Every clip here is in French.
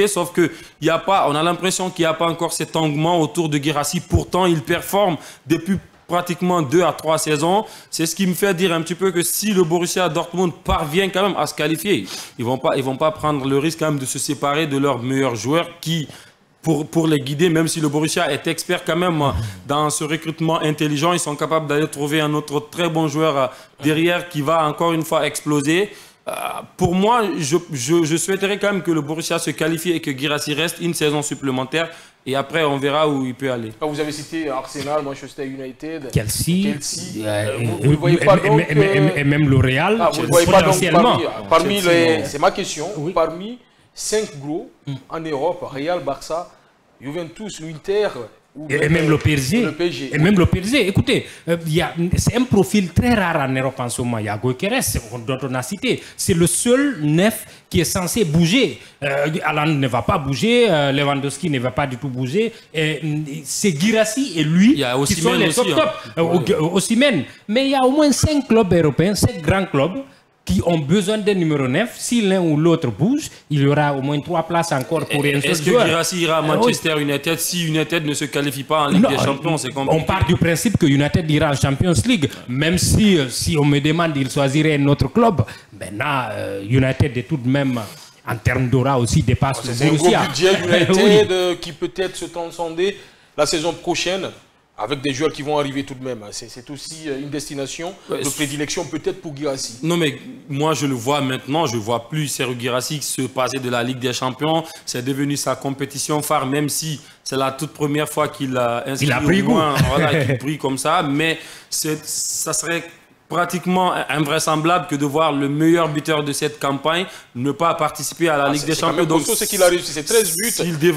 Sauf que y a pas, on a l'impression qu'il n'y a pas encore cet engouement autour de Guirassy. Pourtant, il performe depuis pratiquement 2 à 3 saisons. C'est ce qui me fait dire un petit peu que si le Borussia Dortmund parvient quand même à se qualifier, ils vont pas prendre le risque quand même de se séparer de leurs meilleurs joueurs qui, pour les guider, même si le Borussia est expert quand même dans ce recrutement intelligent, ils sont capables d'aller trouver un autre très bon joueur derrière qui va encore une fois exploser. Pour moi, je souhaiterais quand même que le Borussia se qualifie et que Guirassy reste une saison supplémentaire. Et après, on verra où il peut aller. Vous avez cité Arsenal, Manchester United, Chelsea. Vous ne voyez pas donc... Et même le Real, vous ne voyez pas donc parmi les... C'est ma question. Oui. Parmi 5 gros en Europe, Real, Barça, Juventus, l'Inter... Et même le PSG. Et même le PSG. Écoutez, c'est un profil très rare en Europe en ce moment. Il y a Gyökeres, dont on a cité. C'est le seul neuf qui est censé bouger. Haaland ne va pas bouger, Lewandowski ne va pas du tout bouger. C'est Guirassy et lui qui sont les top. Osimhen. Mais il y a au moins 5 clubs européens, 5 grands clubs, qui ont besoin d'un numéro 9. Si l'un ou l'autre bouge, il y aura au moins 3 places encore pour un seul joueur. Est-ce que Guirassy ira à Manchester United si United ne se qualifie pas en Ligue des Champions? C'est compliqué. On part du principe que United ira en Champions League. Même si on me demande, il choisirait un autre club. Maintenant, United est tout de même, en termes d'aura aussi, dépasse le Borussia. C'est un gros budget United qui peut-être se transcender la saison prochaine. Avec des joueurs qui vont arriver tout de même. C'est aussi une destination de prédilection peut-être pour Guirassy. Non mais moi je le vois maintenant, je ne vois plus Serhou Guirassy se passer de la Ligue des Champions. C'est devenu sa compétition phare, même si c'est la toute première fois qu'il a inscrit pris au moins, voilà, qu'il brille comme ça. Mais ça serait pratiquement invraisemblable que de voir le meilleur buteur de cette campagne ne pas participer à la Ligue des Champions. Donc c'est ce qu'il a réussi, c'est 13 buts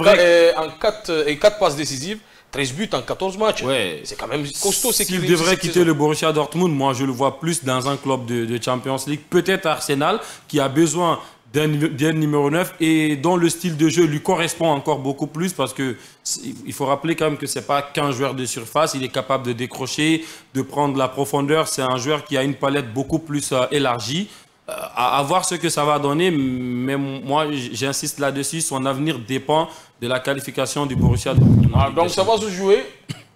en 4 passes décisives. 13 buts en 14 matchs. Ouais. C'est quand même costaud. S'il devrait quitter le Borussia Dortmund, moi je le vois plus dans un club de Champions League. Peut-être Arsenal, qui a besoin d'un numéro 9 et dont le style de jeu lui correspond encore beaucoup plus parce que il faut rappeler quand même que c'est pas qu'un joueur de surface. Il est capable de décrocher, de prendre la profondeur. C'est un joueur qui a une palette beaucoup plus élargie. À voir ce que ça va donner, mais moi j'insiste là-dessus, son avenir dépend de la qualification du Borussia Dortmund. Donc ça va se jouer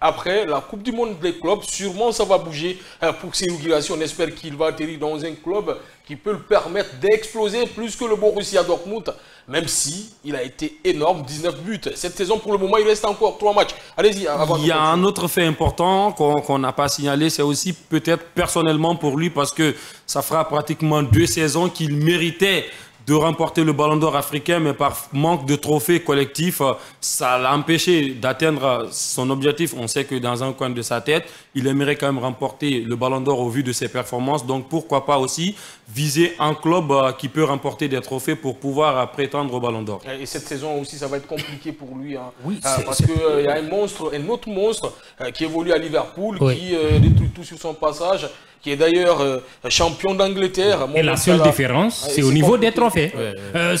après la Coupe du Monde des clubs, sûrement ça va bouger pour Serhou Guirassy. On espère qu'il va atterrir dans un club qui peut le permettre d'exploser plus que le Borussia Dortmund, même si il a été énorme, 19 buts. Cette saison, pour le moment, il reste encore 3 matchs. Allez-y. Il y a un autre fait important qu'on n'a pas signalé, c'est aussi peut-être personnellement pour lui, parce que ça fera pratiquement 2 saisons qu'il méritait de remporter le Ballon d'Or africain, mais par manque de trophées collectifs, ça l'a empêché d'atteindre son objectif. On sait que dans un coin de sa tête, il aimerait quand même remporter le Ballon d'Or au vu de ses performances. Donc pourquoi pas aussi viser un club qui peut remporter des trophées pour pouvoir prétendre au Ballon d'Or. Et cette saison aussi, ça va être compliqué pour lui. Hein. Oui, parce qu'il y a un autre monstre qui évolue à Liverpool, qui détruit tout sur son passage, qui est d'ailleurs champion d'Angleterre. Et la seule différence, c'est au niveau des trophées.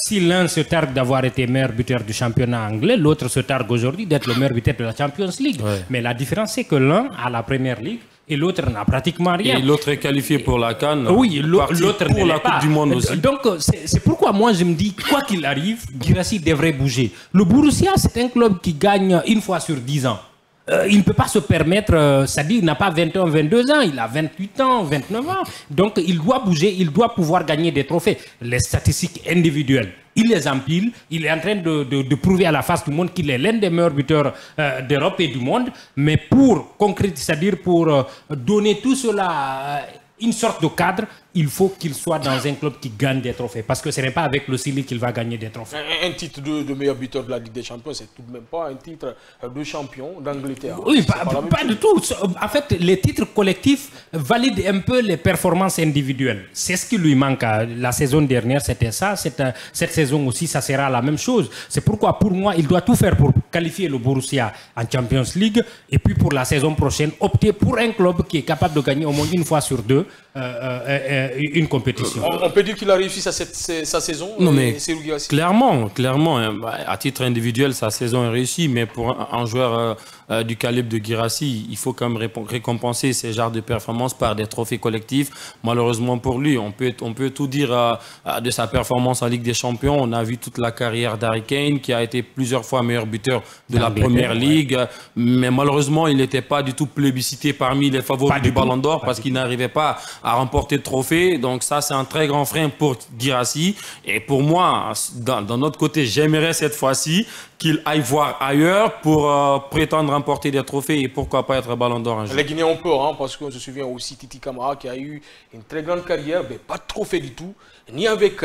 Si l'un se targue d'avoir été meilleur buteur du championnat anglais, l'autre se targue aujourd'hui d'être le meilleur buteur de la Champions League. Mais la différence, c'est que l'un a la Première Ligue et l'autre n'a pratiquement rien. Et l'autre est qualifié pour la CAN. Oui, l'autre pour la Coupe du Monde aussi. Donc, c'est pourquoi moi je me dis, quoi qu'il arrive, Guirassy devrait bouger. Le Borussia, c'est un club qui gagne une fois sur 10 ans. Il ne peut pas se permettre, c'est-à-dire il n'a pas 21, 22 ans, il a 28 ans, 29 ans. Donc il doit bouger, il doit pouvoir gagner des trophées. Les statistiques individuelles, il les empile, il est en train de prouver à la face du monde qu'il est l'un des meilleurs buteurs d'Europe et du monde. Mais pour concrétiser, c'est-à-dire pour donner tout cela une sorte de cadre, il faut qu'il soit dans un club qui gagne des trophées. Parce que ce n'est pas avec le Sili qu'il va gagner des trophées. Un titre de meilleur buteur de la Ligue des Champions, c'est tout de même pas un titre de champion d'Angleterre. Oui, pas du tout. En fait, les titres collectifs valident un peu les performances individuelles. C'est ce qui lui manque. La saison dernière, c'était ça. Cette saison aussi, ça sera la même chose. C'est pourquoi, pour moi, il doit tout faire pour qualifier le Borussia en Champions League. Et puis, pour la saison prochaine, opter pour un club qui est capable de gagner au moins une fois sur 2 une compétition. On peut dire qu'il a réussi sa saison. Non mais clairement, à titre individuel, sa saison est réussie, mais pour un joueur du calibre de Guirassy, il faut quand même récompenser ces genres de performances par des trophées collectifs. Malheureusement pour lui, on peut tout dire de sa performance en Ligue des Champions. On a vu toute la carrière d'Harry Kane, qui a été plusieurs fois meilleur buteur de la Première Ligue. Mais malheureusement, il n'était pas du tout plébiscité parmi les favoris du Ballon d'Or parce qu'il n'arrivait pas à remporter de trophée. Donc ça, c'est un très grand frein pour Guirassy. Et pour moi, d'un autre côté, j'aimerais cette fois-ci qu'il aille voir ailleurs pour prétendre remporter des trophées et pourquoi pas être Ballon d'Or un jour. Les Guinéens ont peur, parce qu'on se souvient aussi Titi Camara qui a eu une très grande carrière, mais pas de trophée du tout, ni avec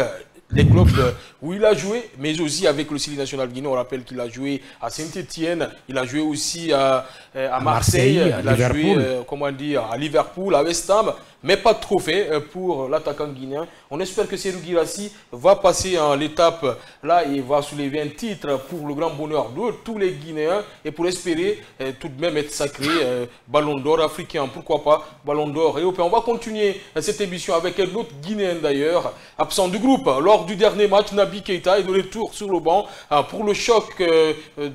les clubs où il a joué, mais aussi avec le Sili National Guinée. On rappelle qu'il a joué à Saint-Etienne, il a joué aussi à Marseille, il a joué à Liverpool, à West Ham, mais pas de trophée pour l'attaquant guinéen. On espère que Serhou Guirassy va passer en l'étape là et va soulever un titre pour le grand bonheur de tous les Guinéens et pour espérer tout de même être sacré Ballon d'Or africain, pourquoi pas Ballon d'Or européen. On va continuer cette émission avec un autre Guinéen d'ailleurs, absent du groupe lors du dernier match. Naby Keita est de retour sur le banc pour le choc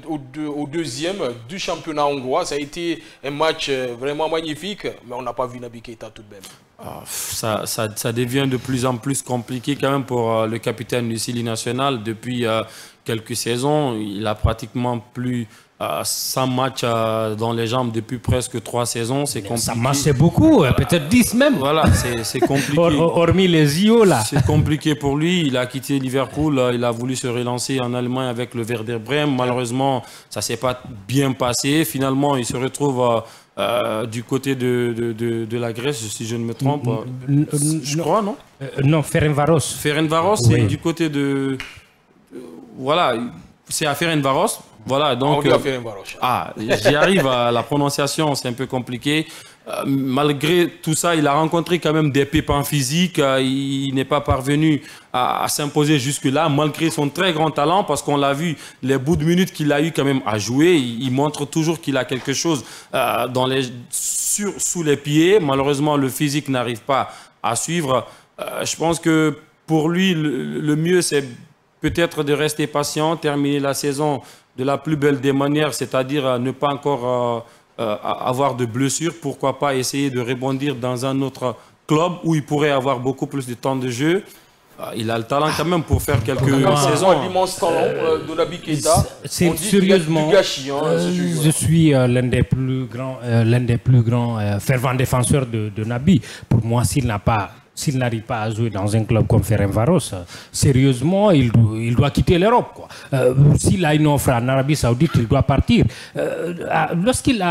au deuxième du championnat hongrois. Ça a été un match vraiment magnifique, mais on n'a pas vu Naby Keita tout de même. Ça devient de plus en plus compliqué quand même pour le capitaine du Sili National. Depuis quelques saisons, il a pratiquement plus 100 matchs dans les jambes depuis presque 3 saisons. C'est compliqué. Ça marche beaucoup, peut-être 10 même. Voilà, c'est compliqué. Hormis les IO là. C'est compliqué pour lui. Il a quitté Liverpool. Il a voulu se relancer en Allemagne avec le Werder Bremen. Malheureusement, ça ne s'est pas bien passé. Finalement, il se retrouve du côté de la Grèce, si je ne me trompe. Je crois, non? Non, Ferencváros. Ferencváros, c'est du côté de... Voilà, c'est à Ferencváros. Voilà, donc... j'y arrive à la prononciation, c'est un peu compliqué. Malgré tout ça, il a rencontré quand même des pépins physiques. Il n'est pas parvenu à s'imposer jusque-là, malgré son très grand talent, parce qu'on l'a vu, les bouts de minutes qu'il a eu quand même à jouer, il montre toujours qu'il a quelque chose sous les pieds. Malheureusement, le physique n'arrive pas à suivre. Je pense que pour lui, le mieux, c'est peut-être de rester patient, terminer la saison de la plus belle des manières, c'est-à-dire ne pas encore... avoir de blessures, pourquoi pas essayer de rebondir dans un autre club où il pourrait avoir beaucoup plus de temps de jeu. Il a le talent quand même pour faire quelques saisons. L'immense talent de Naby Keita. C'est sérieusement, je suis l'un des plus grands fervents défenseurs de Naby. Pour moi, s'il n'arrive pas à jouer dans un club comme Ferencváros, sérieusement, il doit quitter l'Europe. S'il a une offre en Arabie Saoudite, il doit partir. Lorsqu'il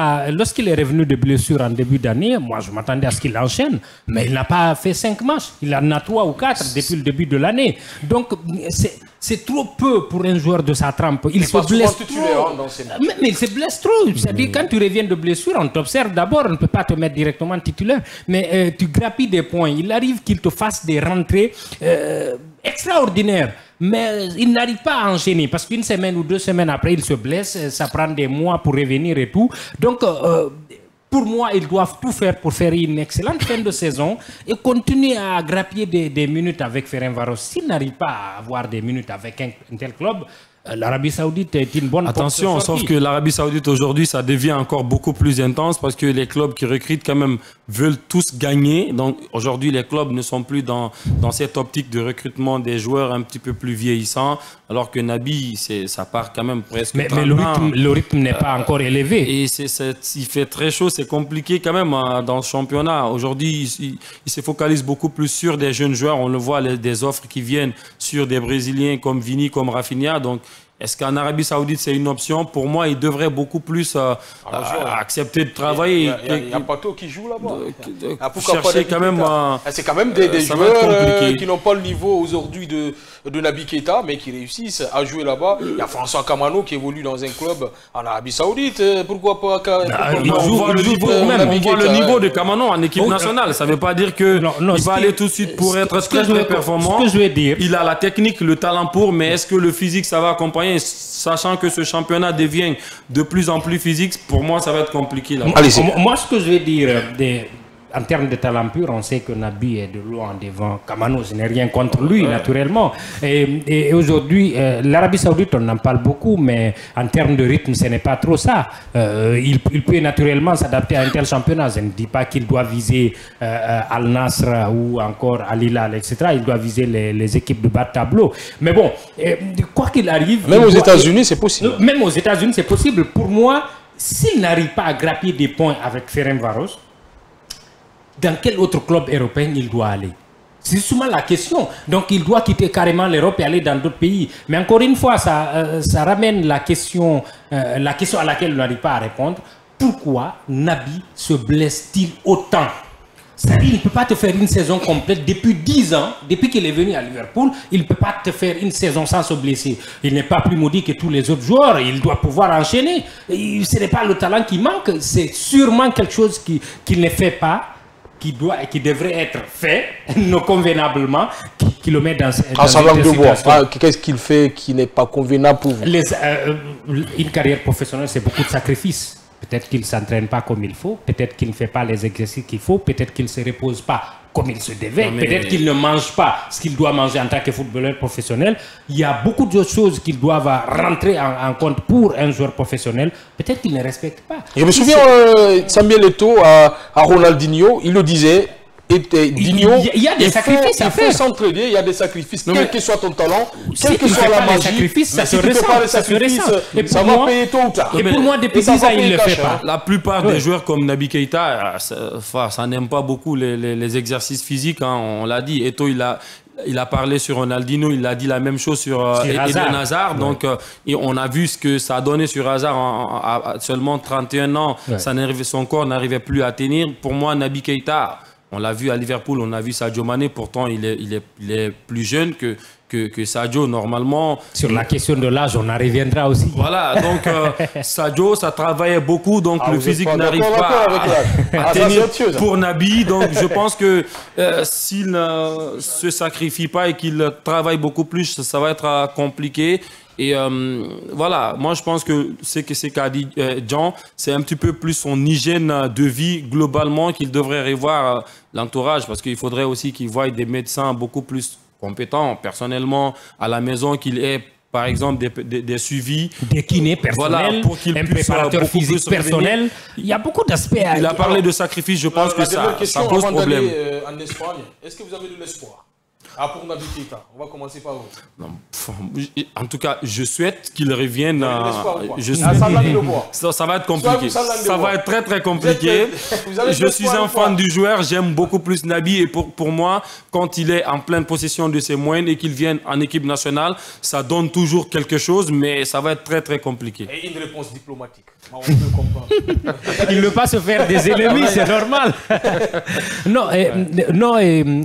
est revenu de blessure en début d'année, moi je m'attendais à ce qu'il enchaîne, mais il n'a pas fait 5 matchs. Il en a 3 ou 4 depuis le début de l'année. Donc c'est trop peu pour un joueur de sa trempe. Il se blesse trop. Mais il se blesse trop. C'est-à-dire quand tu reviens de blessure, on t'observe d'abord, on ne peut pas te mettre directement titulaire, mais tu grappilles des points. Il arrive qu'il te fasse des rentrées extraordinaires. Mais il n'arrive pas à enchaîner parce qu'une semaine ou 2 semaines après, il se blesse. Ça prend des mois pour revenir et tout. Donc, pour moi, ils doivent tout faire pour faire une excellente fin de saison et continuer à grappiller des minutes avec Ferencváros. S'il n'arrive pas à avoir des minutes avec un tel club, l'Arabie Saoudite est une bonne attention, sauf que l'Arabie Saoudite aujourd'hui, ça devient encore beaucoup plus intense parce que les clubs qui recrutent quand même veulent tous gagner. Donc aujourd'hui, les clubs ne sont plus dans cette optique de recrutement des joueurs un petit peu plus vieillissants, alors que Naby, ça part quand même presque. Mais le rythme n'est pas encore élevé. Et il fait très chaud, c'est compliqué quand même dans ce championnat. Aujourd'hui, il se focalise beaucoup plus sur des jeunes joueurs. On le voit, des offres qui viennent sur des Brésiliens comme Vini, comme Rafinha. Donc, est-ce qu'en Arabie Saoudite, c'est une option? Pour moi, il devrait beaucoup plus accepter de travailler. Il y a Pato qui joue là-bas. Chercher quand même... c'est quand même des joueurs qui n'ont pas le niveau aujourd'hui de Naby Keita, mais qui réussissent à jouer là-bas. Il y a François Kamano qui évolue dans un club en Arabie Saoudite. Pourquoi pas on voit le niveau de Kamano en équipe nationale. Ça ne veut pas dire qu'il va aller tout de suite pour être très performant. Ce que je vais dire, il a la technique, le talent pour, mais est-ce que le physique, ça va accompagner? Sachant que ce championnat devient de plus en plus physique, pour moi, ça va être compliqué. Moi, ce que je vais dire, en termes de talent pur, on sait que Nabi est de loin devant Kamano. Je n'ai rien contre lui, naturellement. Et aujourd'hui, l'Arabie Saoudite, on en parle beaucoup, mais en termes de rythme, ce n'est pas trop ça. Il peut naturellement s'adapter à un tel championnat. Je ne dis pas qu'il doit viser Al-Nasr ou encore Al-Hilal, etc. Il doit viser les équipes de bas de tableau. Mais bon, quoi qu'il arrive... Même aux États-Unis, c'est possible. Même aux États-Unis, c'est possible. Pour moi, s'il n'arrive pas à grappiller des points avec Ferencváros, dans quel autre club européen il doit aller? C'est souvent la question. Donc, il doit quitter carrément l'Europe et aller dans d'autres pays. Mais encore une fois, ça ramène la question à laquelle on n'arrive pas à répondre. Pourquoi Nabi se blesse-t-il autant? C'est-à-dire, il ne peut pas te faire une saison complète depuis 10 ans, depuis qu'il est venu à Liverpool, il ne peut pas te faire une saison sans se blesser. Il n'est pas plus maudit que tous les autres joueurs, il doit pouvoir enchaîner. Et ce n'est pas le talent qui manque, c'est sûrement quelque chose qu'il ne fait pas, qui devrait être fait, non convenablement, qui le met dans une situation. Qu'est-ce qu'il fait qui n'est pas convenable pour vous? Une carrière professionnelle, c'est beaucoup de sacrifices. Peut-être qu'il ne s'entraîne pas comme il faut, peut-être qu'il ne fait pas les exercices qu'il faut, peut-être qu'il ne se repose pas comme il se devait, peut-être qu'il ne mange pas ce qu'il doit manger en tant que footballeur professionnel. Il y a beaucoup de choses qu'ils doivent rentrer en compte pour un joueur professionnel. Peut-être qu'il ne respecte pas. Je me souviens, Samuel Eto'o à Ronaldinho, il le disait. Il y a des sacrifices à faire. Il faut s'entraider, il y a des sacrifices, quel que soit ton talent, quel que soit la magie. Ça se ressent. Ça va payer tôt ou tard. Et pour moi, depuis 10 ans, il ne le fait pas. La plupart des joueurs comme Naby Keïta, ça n'aime pas beaucoup les exercices physiques, hein, on l'a dit. Eto'o, il a parlé sur Ronaldinho, il a dit la même chose sur Eden Hazard. Donc, et on a vu ce que ça a donné sur Hazard à seulement 31 ans. Son corps n'arrivait plus à tenir. Pour moi, Naby Keïta, on l'a vu à Liverpool, on a vu Sadio Mané, pourtant il est plus jeune que Sadio normalement. Sur la question de l'âge, on en reviendra aussi. Voilà, donc Sadio, ça travaillait beaucoup, donc le physique n'arrive pas à tenir pour Naby. Donc je pense que s'il ne se sacrifie pas et qu'il travaille beaucoup plus, ça va être compliqué. Et voilà, moi je pense que c'est qu'a dit Jean, c'est un petit peu plus son hygiène de vie globalement qu'il devrait revoir l'entourage, parce qu'il faudrait aussi qu'il voie des médecins beaucoup plus compétents personnellement à la maison, qu'il ait par exemple des suivis, des kinés personnels, voilà, pour qu'il un puisse préparateur physique personnel. Il y a beaucoup d'aspects. Il a parlé de sacrifice, je pense que ça pose problème. En Espagne, est-ce que vous avez de l'espoir? Pour Naby Keïta, on va commencer par vous. Non, en tout cas, je souhaite qu'il revienne. Ça va être compliqué. Ça va être très très compliqué. Je suis un fan du joueur, j'aime beaucoup plus Naby. Et pour moi, quand il est en pleine possession de ses moyens et qu'il vienne en équipe nationale, ça donne toujours quelque chose, mais ça va être très très compliqué. Et une réponse diplomatique. On peut comprendre. Il ne veut pas se faire des ennemis, c'est normal. Non,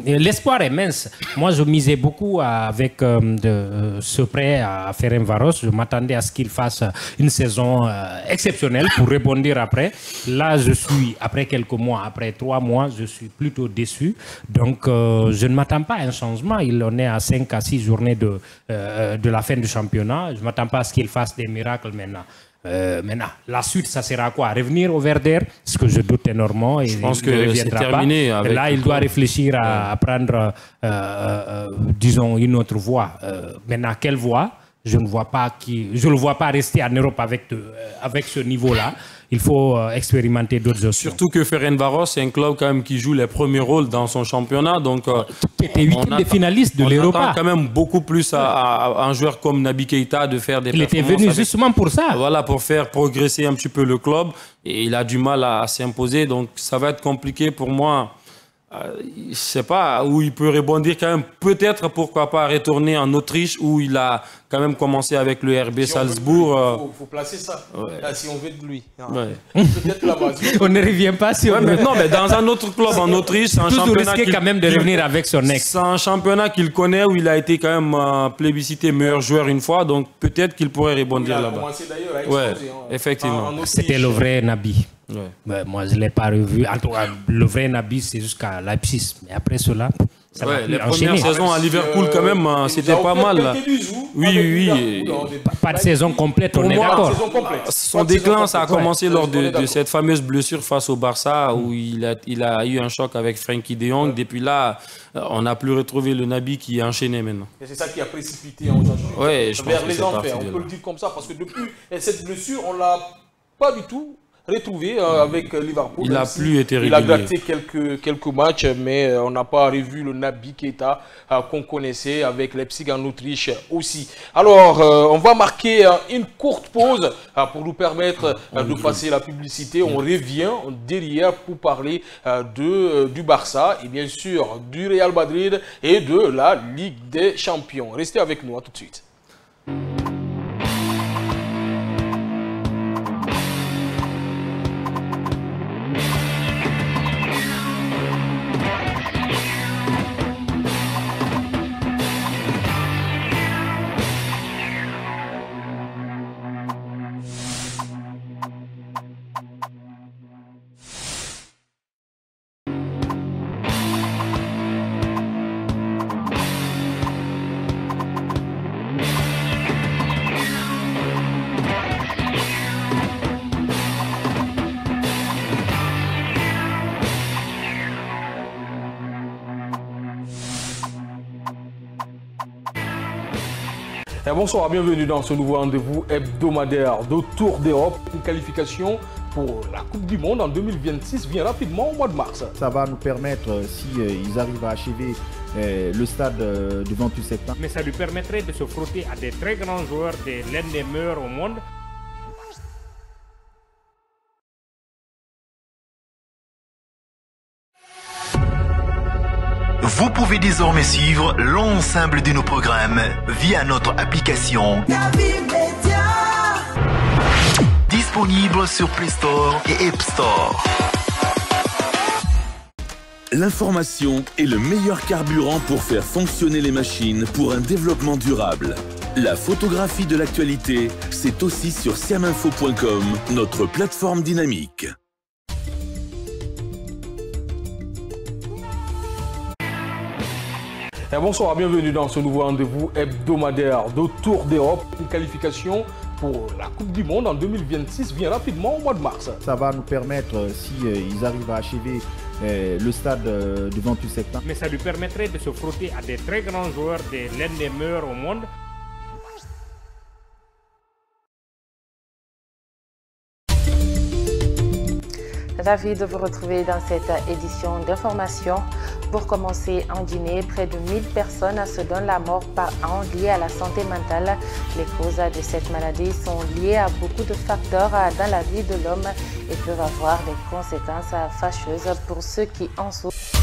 l'espoir est mince. Moi, je misais beaucoup avec ce prêt à Ferencváros. Je m'attendais à ce qu'il fasse une saison exceptionnelle pour rebondir après. Là, je suis, après quelques mois, après 3 mois, je suis plutôt déçu. Donc, je ne m'attends pas à un changement. Il en est à 5 à 6 journées de la fin du championnat. Je ne m'attends pas à ce qu'il fasse des miracles maintenant. Maintenant, la suite, ça sera quoi? Revenir au Verder, ce que je doute énormément. Je pense que c'est terminé. Là, il doit réfléchir à prendre, disons, une autre voie. Maintenant, quelle voie? Je ne vois pas je le vois pas rester en Europe avec ce niveau-là. Il faut expérimenter d'autres options. Surtout que Ferencváros, c'est un club quand même qui joue les premiers rôles dans son championnat. Donc, était 8e des finalistes de l'Europa. On attend quand même beaucoup plus à un joueur comme Naby Keïta de faire des performances. Il était venu justement pour ça. Voilà, pour faire progresser un petit peu le club. Et il a du mal à s'imposer. Donc, ça va être compliqué pour moi. Je ne sais pas où il peut rebondir quand même. Peut-être, pourquoi pas, retourner en Autriche où il a quand même commencé avec le RB Salzbourg. Il faut placer ça, si on veut de lui. Ouais. Peut-être là-bas. On ne revient pas sur... Non, mais dans un autre club en Autriche, c'est un championnat quand même de revenir avec son ex. C'est un championnat qu'il connaît, où il a été quand même plébiscité meilleur joueur une fois, donc peut-être qu'il pourrait rebondir là-bas. Il a commencé d'ailleurs à exploser. Effectivement. C'était le vrai Naby. Ouais. Moi, je ne l'ai pas revu. En tout cas, le vrai Naby, c'est jusqu'à Leipzig. Mais après cela... Ça va Ouais, plus les enchaîner. premières saisons à Liverpool, quand même, c'était pas mal. Là. Oui. Pas de saison complète, Pour on est moi, d'accord. son déclin, ça a commencé lors de cette fameuse blessure face au Barça, où il a eu un choc avec Frenkie de Jong. Depuis là, on n'a plus retrouvé le Nabi qui est enchaîné maintenant. Et c'est ça qui a précipité en vers les enfers. On peut le dire comme ça, parce que depuis cette blessure, on ne l'a pas du tout retrouvé avec Liverpool. Il n'a plus été régulier. Il a gratté quelques matchs, mais on n'a pas revu le Naby Keita qu'on connaissait avec Leipzig en Autriche aussi. Alors, on va marquer une courte pause pour nous permettre de passer la publicité. On revient derrière pour parler du Barça et bien sûr du Real Madrid et de la Ligue des Champions. Restez avec nous, à tout de suite. Bonsoir, bienvenue dans ce nouveau rendez-vous hebdomadaire de Tour d'Europe. Une qualification pour la Coupe du Monde en 2026 vient rapidement au mois de mars. Ça va nous permettre, si ils arrivent à achever le stade du 28 septembre. Mais ça lui permettrait de se frotter à des très grands joueurs, l'un des meilleurs au monde. Vous pouvez désormais suivre l'ensemble de nos programmes via notre application disponible sur Play Store et App Store. L'information est le meilleur carburant pour faire fonctionner les machines pour un développement durable. La photographie de l'actualité, c'est aussi sur siaminfo.com, notre plateforme dynamique. Bonsoir, bienvenue dans ce nouveau rendez-vous hebdomadaire de Tour d'Europe. Une qualification pour la Coupe du Monde en 2026 vient rapidement au mois de mars. Ça va nous permettre, si ils arrivent à achever le stade du 28 septembre. Mais ça lui permettrait de se frotter à des très grands joueurs, l'un des meilleurs au monde. Ravi de vous retrouver dans cette édition d'information. Pour commencer, en Guinée, près de 1000 personnes se donnent la mort par an liées à la santé mentale. Les causes de cette maladie sont liées à beaucoup de facteurs dans la vie de l'homme et peuvent avoir des conséquences fâcheuses pour ceux qui en souffrent.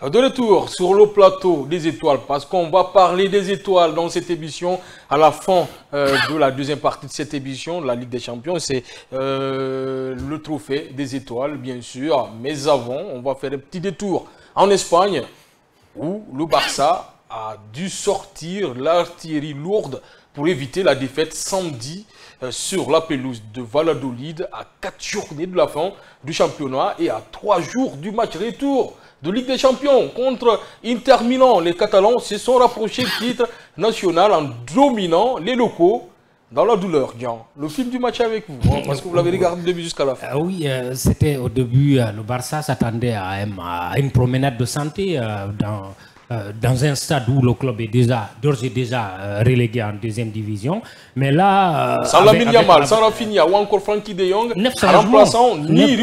De retour sur le plateau des étoiles, parce qu'on va parler des étoiles dans cette émission. À la fin de la deuxième partie de cette émission, la Ligue des Champions, c'est le trophée des étoiles, bien sûr. Mais avant, on va faire un petit détour en Espagne, où le Barça a dû sortir l'artillerie lourde pour éviter la défaite samedi sur la pelouse de Valladolid à 4 journées de la fin du championnat et à 3 jours du match retour de Ligue des Champions contre Inter Milan. Les Catalans se sont rapprochés du titre national en dominant les locaux dans la douleur. Jean, le film du match est avec vous, hein, parce que vous l'avez regardé du début jusqu'à la fin. Oui, c'était au début, le Barça s'attendait à une promenade de santé dans un stade où le club est d'ores et déjà relégué en deuxième division. Mais là... sans Lamine Yamal, sans Rafinha ou encore Frenkie de Jong, en remplaçant ni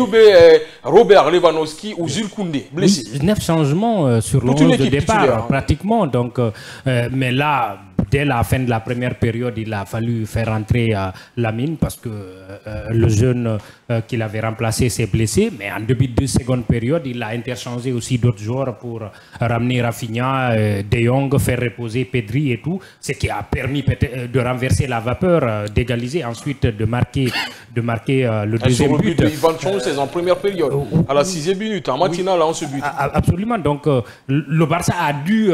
Robert Lewandowski ou Jules Koundé, blessé. Oui, 9 changements sur le 11 de départ, pratiquement. Donc, mais là... Dès la fin de la première période, il a fallu faire entrer Lamine parce que le jeune qu'il avait remplacé s'est blessé. Mais en début de seconde période, il a interchangé aussi d'autres joueurs pour ramener Rafinha Rafinha, De Jong, faire reposer Pedri et tout, ce qui a permis peut-être de renverser la vapeur, d'égaliser, ensuite de marquer le deuxième but. Sur le but de Ivan Chong, c'est en première période, à la 6e minute, en matinale, on se but. Absolument, donc le Barça a dû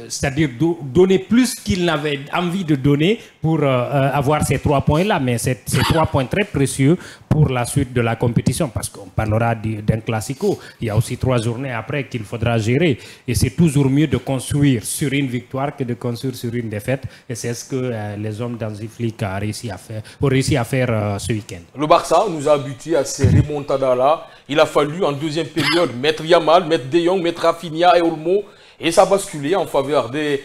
c'est-à-dire donner plus qu'il n'avait envie de donner pour avoir ces 3 points-là, mais ces 3 points très précieux pour la suite de la compétition, parce qu'on parlera d'un classico. Il y a aussi 3 journées après qu'il faudra gérer. Et c'est toujours mieux de construire sur une victoire que de construire sur une défaite. Et c'est ce que les hommes d'Hansi Flick ont réussi à faire ce week-end. Le Barça nous a habitués à ces remontadas-là. Il a fallu en deuxième période mettre Yamal, mettre De Jong, mettre Rafinha et Olmo. Et ça a basculé en faveur des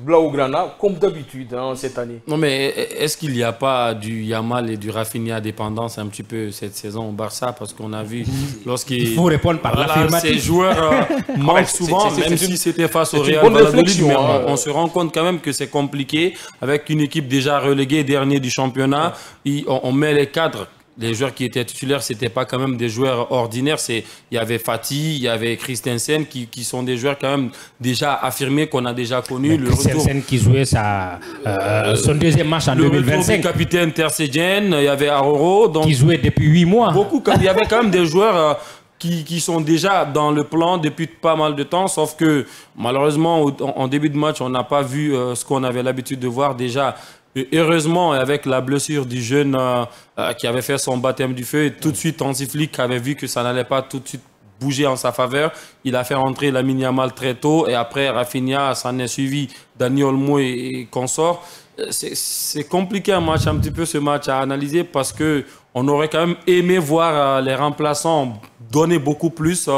Blaugrana, comme d'habitude cette année. Non, mais est-ce qu'il n'y a pas du Yamal et du Rafinha dépendance un petit peu cette saison au Barça? Parce qu'on a vu lorsqu'il... Il faut répondre par l'affirmative. Ces joueurs manquent souvent, même si c'était face au Real Valladolid. Mais on se rend compte quand même que c'est compliqué. Avec une équipe déjà reléguée, dernier du championnat, on met les cadres. Les joueurs qui étaient titulaires, ce n'étaient pas quand même des joueurs ordinaires. Il y avait Fati, il y avait Christensen, qui sont des joueurs quand même déjà affirmés, qu'on a déjà connus. Christensen qui jouait son deuxième match en 2025. Le capitaine Ter Stegen, il y avait Aroro. Qui jouait depuis 8 mois. Il y avait quand même des joueurs... Qui sont déjà dans le plan depuis pas mal de temps, sauf que malheureusement, en début de match, on n'a pas vu ce qu'on avait l'habitude de voir déjà. Heureusement, avec la blessure du jeune qui avait fait son baptême du feu, tout de suite, Hansi Flick avait vu que ça n'allait pas tout de suite bouger en sa faveur. Il a fait rentrer Lamine Yamal très tôt et après, Rafinha s'en est suivi, Dani Olmo et consort. C'est compliqué un petit peu ce match à analyser parce que on aurait quand même aimé voir les remplaçants donner beaucoup plus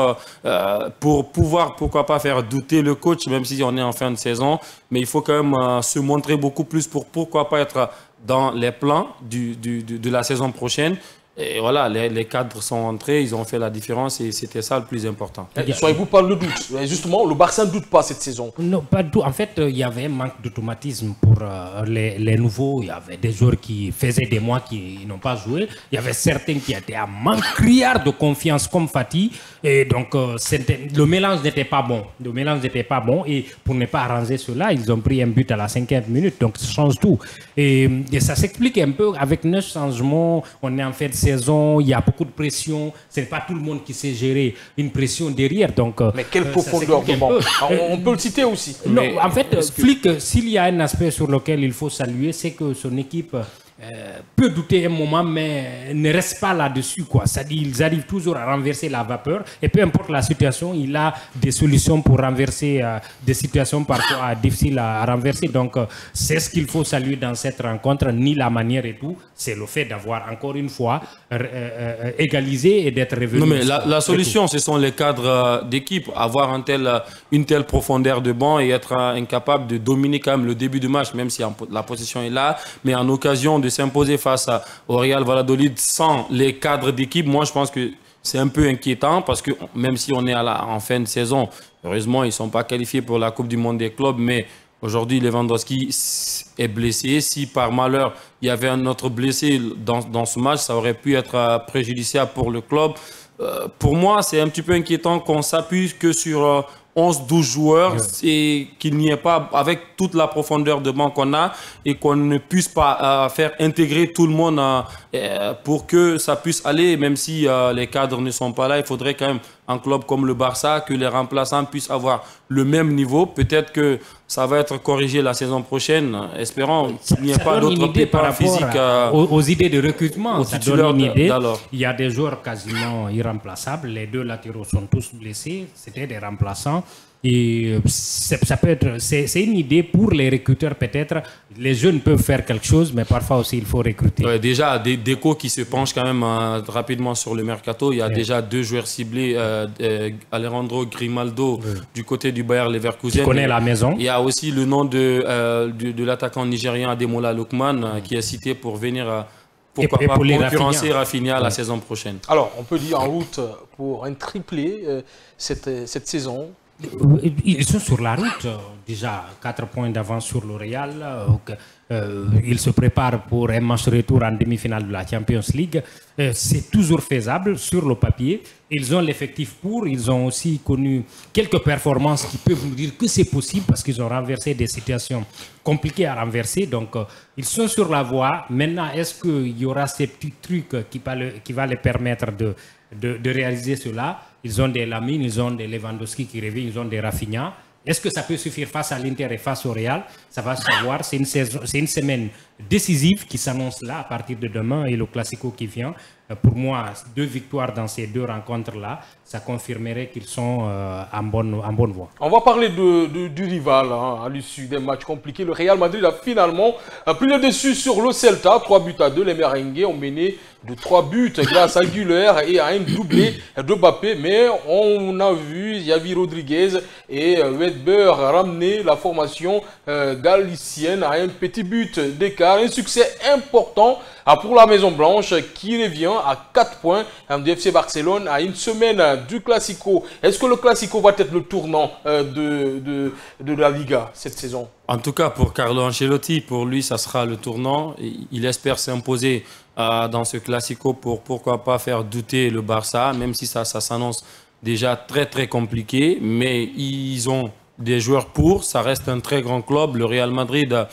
pour pouvoir, pourquoi pas, faire douter le coach, même si on est en fin de saison. Mais il faut quand même se montrer beaucoup plus pour pourquoi pas être dans les plans de la saison prochaine. Et voilà, les cadres sont entrés, ils ont fait la différence et c'était ça le plus important. Soyez-vous par le doute. Justement, le Barça ne doute pas cette saison. Non, pas du tout. En fait, il y avait un manque d'automatisme pour les nouveaux. Il y avait des joueurs qui faisaient des mois qui n'ont pas joué. Il y avait certains qui étaient à manque criard de confiance comme Fati. Et donc, le mélange n'était pas bon. Le mélange n'était pas bon. Et pour ne pas arranger cela, ils ont pris un but à la 5e minute. Donc, ça change tout. Et ça s'explique un peu avec 9 changements. On est en fait saison, il y a beaucoup de pression, ce n'est pas tout le monde qui sait gérer une pression derrière. Donc, mais quelle profondeur de banc. On peut le citer aussi. Non, en fait, Flick, s'il y a un aspect sur lequel il faut saluer, c'est que son équipe peut douter un moment, mais ne reste pas là-dessus, quoi. C'est-à-dire, ils arrivent toujours à renverser la vapeur, et peu importe la situation, il a des solutions pour renverser des situations parfois difficiles à renverser. Donc, c'est ce qu'il faut saluer dans cette rencontre, ni la manière et tout, c'est le fait d'avoir encore une fois égalisé et d'être revenu. Non, mais la solution, ce sont les cadres d'équipe. Avoir une telle profondeur de banc et être incapable de dominer quand même le début du match, même si la position est là, mais en occasion de s'imposer face au Real Valladolid sans les cadres d'équipe, moi je pense que c'est un peu inquiétant parce que même si on est en fin de saison, heureusement ils ne sont pas qualifiés pour la Coupe du Monde des clubs, mais aujourd'hui Lewandowski est blessé. Si par malheur il y avait un autre blessé dans ce match, ça aurait pu être préjudiciable pour le club. Pour moi, c'est un petit peu inquiétant qu'on s'appuie que sur 11-12 joueurs et qu'il n'y ait pas, avec toute la profondeur de banc qu'on a, et qu'on ne puisse pas faire intégrer tout le monde pour que ça puisse aller, même si les cadres ne sont pas là. Il faudrait quand même, un club comme le Barça, que les remplaçants puissent avoir le même niveau. Peut-être que ça va être corrigé la saison prochaine. Espérons qu'il n'y ait pas d'autres pépins physiques. Aux idées de recrutement, ça donne une idée. Il y a des joueurs quasiment irremplaçables. Les 2 latéraux sont tous blessés. C'était des remplaçants. Et ça peut être, c'est une idée pour les recruteurs peut-être. Les jeunes peuvent faire quelque chose, mais parfois aussi il faut recruter. Ouais, déjà, Deco qui se penche quand même rapidement sur le mercato. Il y a déjà 2 joueurs ciblés, Alejandro Grimaldo du côté du Bayer Leverkusen. Qui connaît la maison. Il y a aussi le nom de l'attaquant nigérien Ademola Lookman qui est cité pour venir... Pourquoi pas concurrencer Rafinha la saison prochaine. Alors, on peut dire en route pour un triplé cette saison. Ils sont sur la route, déjà 4 points d'avance sur le Real. Ils se préparent pour un match retour en demi-finale de la Champions League. C'est toujours faisable sur le papier. Ils ont l'effectif pour. Ils ont aussi connu quelques performances qui peuvent nous dire que c'est possible parce qu'ils ont renversé des situations compliquées à renverser. Donc, ils sont sur la voie. Maintenant, est-ce qu'il y aura ces petits trucs qui va les permettre de réaliser cela? Ils ont des Lamine, ils ont des Lewandowski qui reviennent, ils ont des Rafinha. Est-ce que ça peut suffire face à l'Inter et face au Real? Ça va se savoir. C'est une semaine décisive qui s'annonce là à partir de demain et le Classico qui vient. Pour moi, 2 victoires dans ces 2 rencontres-là, ça confirmerait qu'ils sont en bonne voie. On va parler du rival à l'issue des matchs compliqués. Le Real Madrid a finalement pris le dessus sur le Celta. 3-2. Les Merengues ont mené de 3 buts grâce à Güler et à un doublé de Mbappé. Mais on a vu Javi Rodriguez et Wedberg ramener la formation galicienne à un petit but d'écart. Un succès important pour la Maison Blanche qui revient à 4 points du FC Barcelone à une semaine du Classico. Est-ce que le Classico va être le tournant de la Liga cette saison? En tout cas, pour Carlo Ancelotti, pour lui, ça sera le tournant. Il espère s'imposer dans ce Classico pour pourquoi pas faire douter le Barça, même si ça s'annonce déjà très très compliqué. Mais ils ont des joueurs pour. Ça reste un très grand club. Le Real Madrid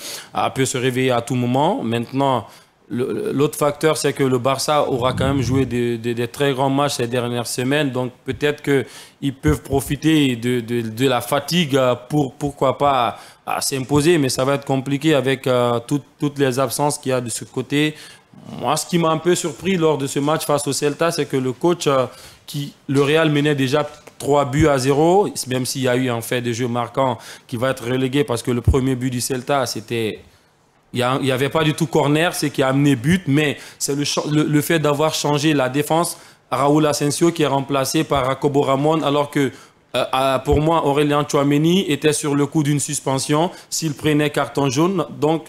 peut se réveiller à tout moment. Maintenant, l'autre facteur, c'est que le Barça aura quand même joué des très grands matchs ces dernières semaines. Donc peut-être qu'ils peuvent profiter de la fatigue pour, pourquoi pas, s'imposer. Mais ça va être compliqué avec toutes les absences qu'il y a de ce côté. Moi, ce qui m'a un peu surpris lors de ce match face au Celta, c'est que le coach, le Real menait déjà 3-0, même s'il y a eu en fait des jeux marquants, qui va être relégué parce que le premier but du Celta, c'était... Il n'y avait pas du tout corner, c'est qui a amené but, mais c'est le fait d'avoir changé la défense. Raúl Asensio qui est remplacé par Jacobo Ramón, alors que pour moi, Aurélien Tchouaméni était sur le coup d'une suspension s'il prenait carton jaune. Donc,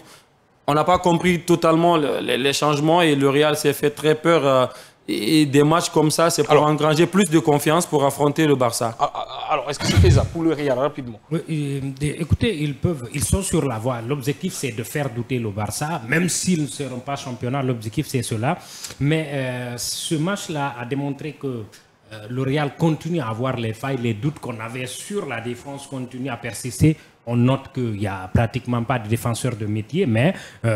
on n'a pas compris totalement les changements et le Real s'est fait très peur. Et des matchs comme ça, c'est pour engranger plus de confiance pour affronter le Barça. Alors, est-ce que c'est faisable pour le Real rapidement? Écoutez, ils sont sur la voie. L'objectif, c'est de faire douter le Barça, même s'ils ne seront pas championnats. L'objectif, c'est cela. Mais ce match-là a démontré que le Real continue à avoir les failles, les doutes qu'on avait sur la défense continuent à persister. On note qu'il n'y a pratiquement pas de défenseurs de métier, mais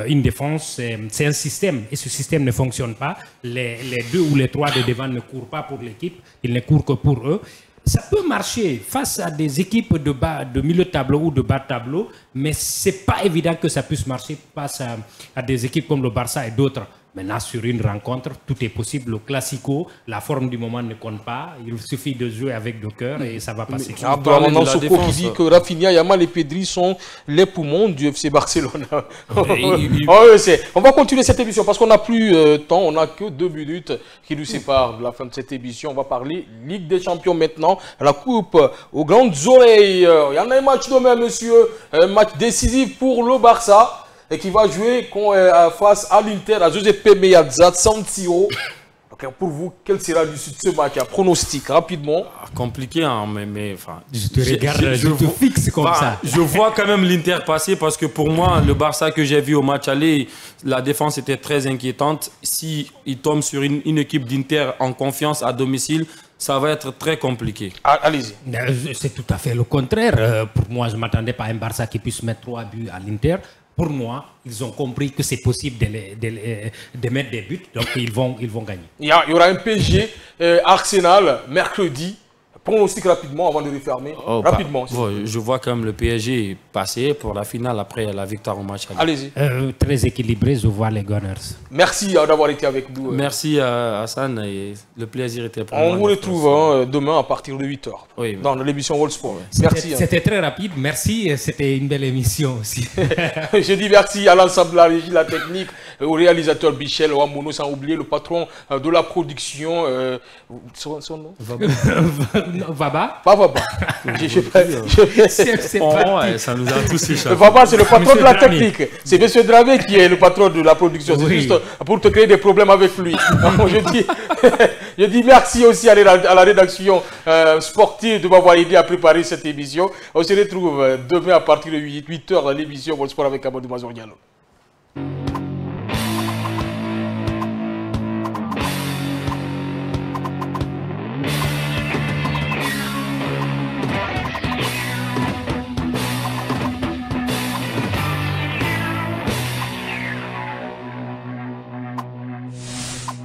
une défense, c'est un système. Et ce système ne fonctionne pas. Les 2 ou les 3 de devant ne courent pas pour l'équipe, ils ne courent que pour eux. Ça peut marcher face à des équipes de milieu de tableau ou de bas de tableau, mais ce n'est pas évident que ça puisse marcher face à des équipes comme le Barça et d'autres. Maintenant, sur une rencontre, tout est possible. Le Classico, la forme du moment ne compte pas. Il suffit de jouer avec le cœur et ça va passer. Abdoulaye Soko qui dit que Rafinha, Yamal et Pedri sont les poumons du FC Barcelone. On va continuer cette émission parce qu'on n'a plus de temps. On n'a que 2 minutes qui nous séparent de la fin de cette émission. On va parler Ligue des Champions maintenant. La coupe aux grandes oreilles. Il y en a un match demain, monsieur. Un match décisif pour le Barça. Et qui va jouer face à l'Inter, à Giuseppe Meazza, San Siro. Okay, pour vous, quel sera l'issue de ce match? Un pronostic, rapidement. Compliqué, hein, mais enfin... Je te regarde, je te fixe comme ça. Je vois quand même l'Inter passer parce que pour moi, le Barça que j'ai vu au match aller, la défense était très inquiétante. S'il tombe sur une équipe d'Inter en confiance à domicile, ça va être très compliqué. Allez-y. C'est tout à fait le contraire. Pour moi, je ne m'attendais pas à un Barça qui puisse mettre 3 buts à l'Inter. Pour moi, ils ont compris que c'est possible de mettre des buts, donc ils vont gagner. Il y aura un PSG Arsenal mercredi. Pronostic rapidement avant de refermer. Rapidement. Je vois quand même le PSG passer pour la finale après la victoire au match. Allez-y. Très équilibré, je vois les Gunners. Merci d'avoir été avec nous. Merci Hassan, et le plaisir était pour moi. On vous retrouve demain à partir de 8h dans l'émission World Sport. Merci. C'était très rapide, merci. C'était une belle émission aussi. Je dis merci à l'ensemble de la régie, la technique, au réalisateur Michel Ouamono, sans oublier le patron de la production. Son nom Vaba. Pas Vaba. Ça nous a tous échappé. Vaba, c'est le patron Monsieur de la Dramé. technique. C'est M. Dramé qui est le patron de la production. C'est Oui. juste pour te créer des problèmes avec lui. Je dis merci aussi à la rédaction sportive de m'avoir aidé à préparer cette émission. On se retrouve demain à partir de 8h dans l'émission Vol Sport avec Amadou Mazor Diallo.